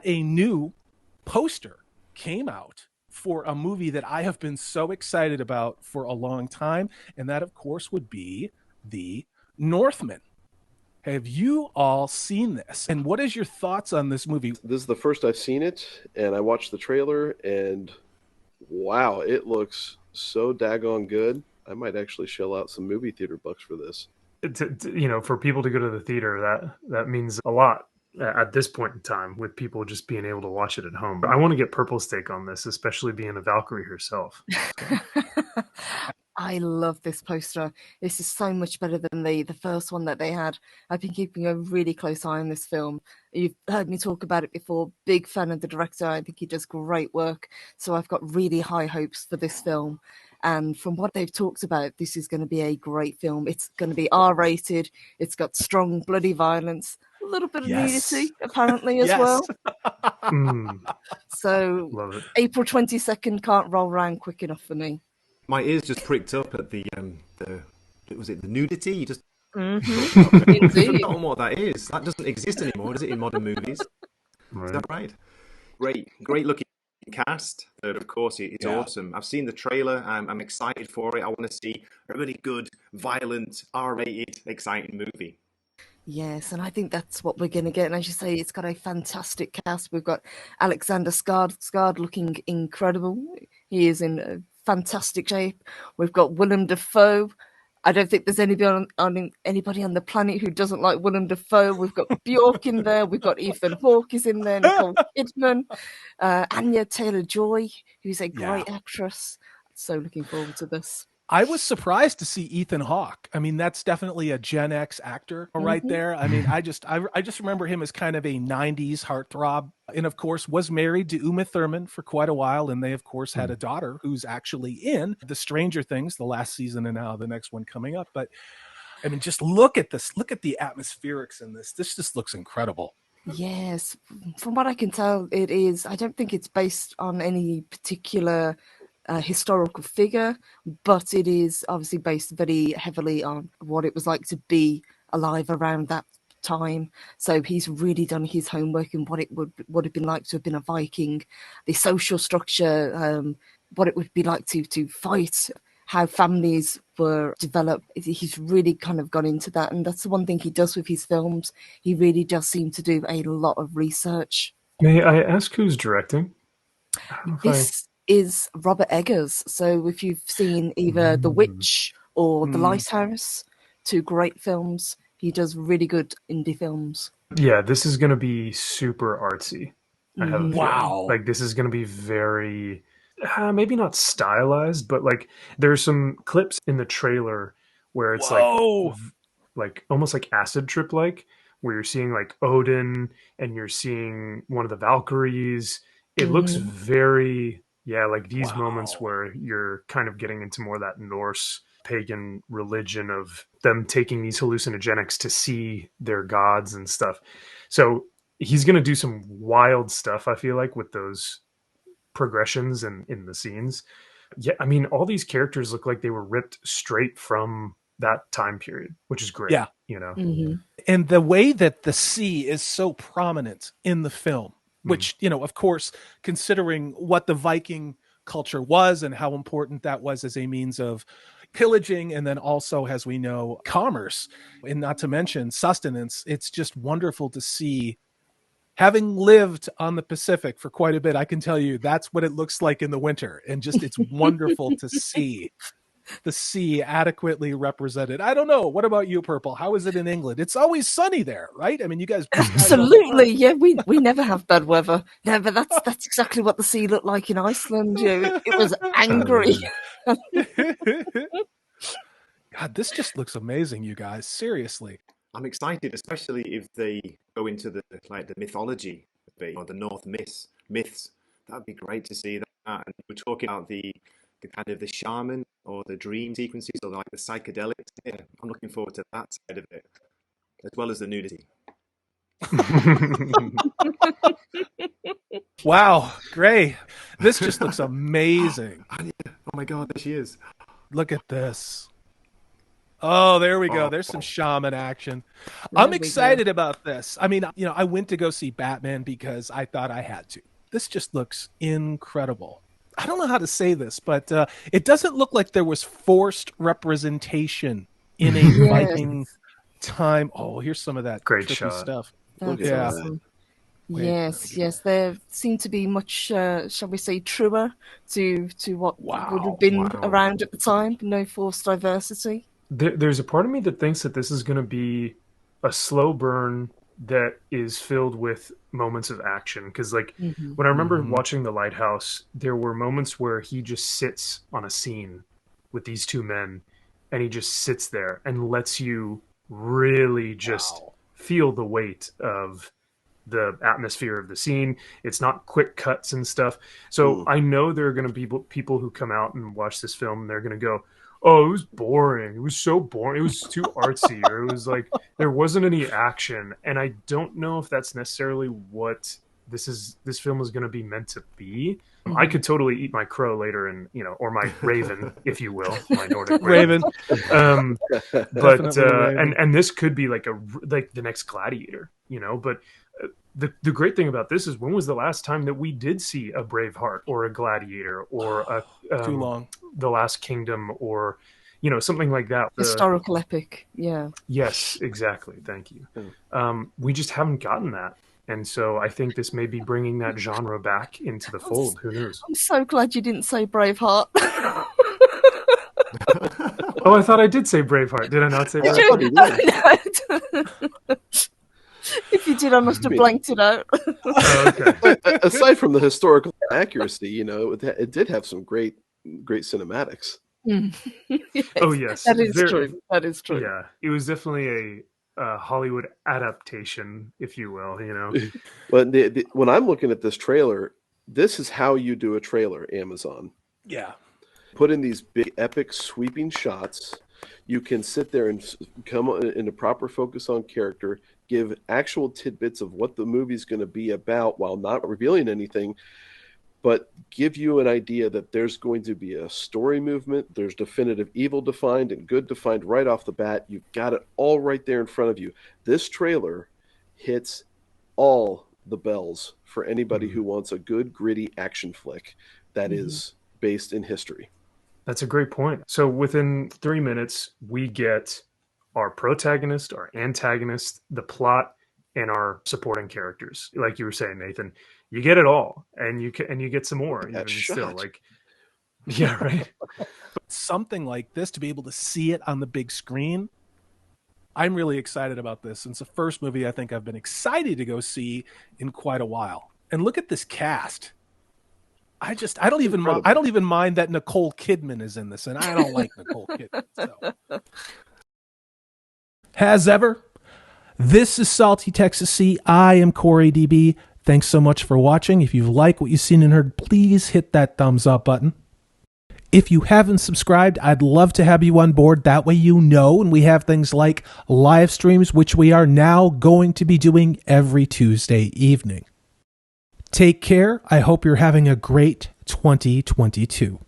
a new poster came out for a movie that I have been so excited about for a long time, and that, of course, would be the Northman. Have you all seen this? And what is your thoughts on this movie? This is the first I've seen it, and I watched the trailer, and wow, it looks so daggone good. I might actually shell out some movie theater bucks for this. For people to go to the theater, that means a lot at this point in time, with people just being able to watch it at home. But I want to get Purple's take on this, especially being a Valkyrie herself. I love this poster. This is so much better than the first one that they had. I've been keeping a really close eye on this film. You've heard me talk about it before. Big fan of the director. I think he does great work. So I've got really high hopes for this film. And from what they've talked about, this is going to be a great film. It's going to be R-rated. It's got strong, bloody violence. A little bit of nudity, apparently, as well. So April 22nd can't roll around quick enough for me. My ears just pricked up at the was it the nudity? You just Indeed. forgotten what that is. That doesn't exist anymore, does it, in modern movies? Right. Is that right? Great looking cast. But of course, it's awesome. I've seen the trailer. I'm excited for it. I want to see a really good, violent, R-rated, exciting movie. Yes, and I think that's what we're going to get. And as you say, it's got a fantastic cast. We've got Alexander Skarsgård looking incredible. He is in fantastic shape. We've got Willem Dafoe. I don't think there's anybody on the planet who doesn't like Willem Dafoe. We've got Bjork in there. We've got Ethan Hawke is in there. Nicole Kidman. Anya Taylor-Joy, who's a great actress. So looking forward to this. I was surprised to see Ethan Hawke. I mean, that's definitely a Gen X actor right there. I mean, I just remember him as kind of a 90s heartthrob, and of course was married to Uma Thurman for quite a while. And they, of course, had a daughter who's actually in the Stranger Things, the last season, and now the next one coming up. But I mean, just look at this. Look at the atmospherics in this. This just looks incredible. Yes. From what I can tell, it is. I don't think it's based on any particular historical figure, but it is obviously based very heavily on what it was like to be alive around that time. So he's really done his homework in what it would have been like to have been a Viking, the social structure, what it would be like to fight, how families were developed. He's really kind of gone into that, and that's the one thing he does with his films. He really does seem to do a lot of research. May I ask who's directing? This is Robert Eggers. So if you've seen either The Witch or The Lighthouse, two great films, he does really good indie films. Yeah, this is going to be super artsy. I have a Wow. like this is going to be very, maybe not stylized, but like there's some clips in the trailer where it's like almost like acid trip like, where you're seeing like Odin and you're seeing one of the Valkyries. It looks very like these moments where you're kind of getting into more of that Norse pagan religion of them taking these hallucinogenics to see their gods and stuff. So he's going to do some wild stuff, I feel like, with those progressions and in the scenes. Yeah, I mean, all these characters look like they were ripped straight from that time period, which is great. Yeah. You know? And the way that the sea is so prominent in the film, which, you know, of course, considering what the Viking culture was and how important that was as a means of pillaging, and then also, as we know, commerce, and not to mention sustenance, it's just wonderful to see. Having lived on the Pacific for quite a bit, I can tell you that's what it looks like in the winter. And just it's wonderful to see the sea adequately represented. I don't know. What about you, Purple? How is it in England? It's always sunny there, right? I mean, you guys absolutely, yeah. We never have bad weather. No, but that's exactly what the sea looked like in Iceland. You know, it was angry. God, this just looks amazing, you guys. Seriously, I'm excited, especially if they go into the mythology or the North myths. That'd be great to see that. And we're talking about the kind of the shaman or the dream sequences or like the psychedelics. Yeah, I'm looking forward to that side of it, as well as the nudity. Wow, Gray, this just looks amazing. Oh my God, there she is. Look at this. Oh, there we go. Oh. There's some shaman action. There I'm we excited about this. I mean, I went to go see Batman because I thought I had to. This just looks incredible. I don't know how to say this, but it doesn't look like there was forced representation in a Yes. Viking time. Oh, here's some of that Great trippy shot. stuff. Look That's at Yeah. awesome. Wait, Yes. There seem to be much, shall we say, truer to what would have been Wow. around at the time. No forced diversity. There's a part of me that thinks that this is going to be a slow burn that is filled with moments of action. Because, like, when I remember watching The Lighthouse, there were moments where he just sits on a scene with these two men, and he just sits there and lets you really just feel the weight of the atmosphere of the scene. It's not quick cuts and stuff. So I know there are going to be people who come out and watch this film, and they're going to go, oh, it was boring. It was so boring. It was too artsy, or it was like there wasn't any action. And I don't know if that's necessarily what this film is going to be meant to be. I could totally eat my crow later, and or my raven, if you will, my Nordic raven. But and this could be like the next Gladiator, But the great thing about this is, when was the last time that we did see a Braveheart or a Gladiator or a too long. The Last Kingdom, or something like that? Historical epic, yeah. Yes, exactly. Thank you. We just haven't gotten that, and so I think this may be bringing that genre back into the fold. Who knows? I'm so glad you didn't say Braveheart. Oh, I thought I did say Braveheart. Did I not say Braveheart? No. If you did, I must have blanked it out. Oh, okay. Aside from the historical accuracy, it did have some great cinematics. Yes, Oh, yes. that is true. That is true. Yeah, it was definitely a Hollywood adaptation, if you will. But when I'm looking at this trailer, this is how you do a trailer, Amazon. Yeah. Put in these big, epic, sweeping shots. You can sit there and come in a proper focus on character, give actual tidbits of what the movie's going to be about while not revealing anything, but give you an idea that there's going to be a story movement. There's definitive evil defined and good defined right off the bat. You've got it all right there in front of you. This trailer hits all the bells for anybody who wants a good, gritty action flick that is based in history. That's a great point. So within 3 minutes, we get our protagonist, our antagonist, the plot, and our supporting characters. Like you were saying, Nathan, you get it all, and you get some more. Even still, yeah, right. Something like this, to be able to see it on the big screen, I'm really excited about this. It's the first movie I think I've been excited to go see in quite a while. And look at this cast. I don't even mind that Nicole Kidman is in this, and I don't like Nicole Kidman. So. As ever, this is Salty Texas Sea. I am Corey DB. Thanks so much for watching. If you've liked what you've seen and heard, please hit that thumbs up button. If you haven't subscribed, I'd love to have you on board. That way and we have things like live streams, which we are now going to be doing every Tuesday evening. Take care. I hope you're having a great 2022.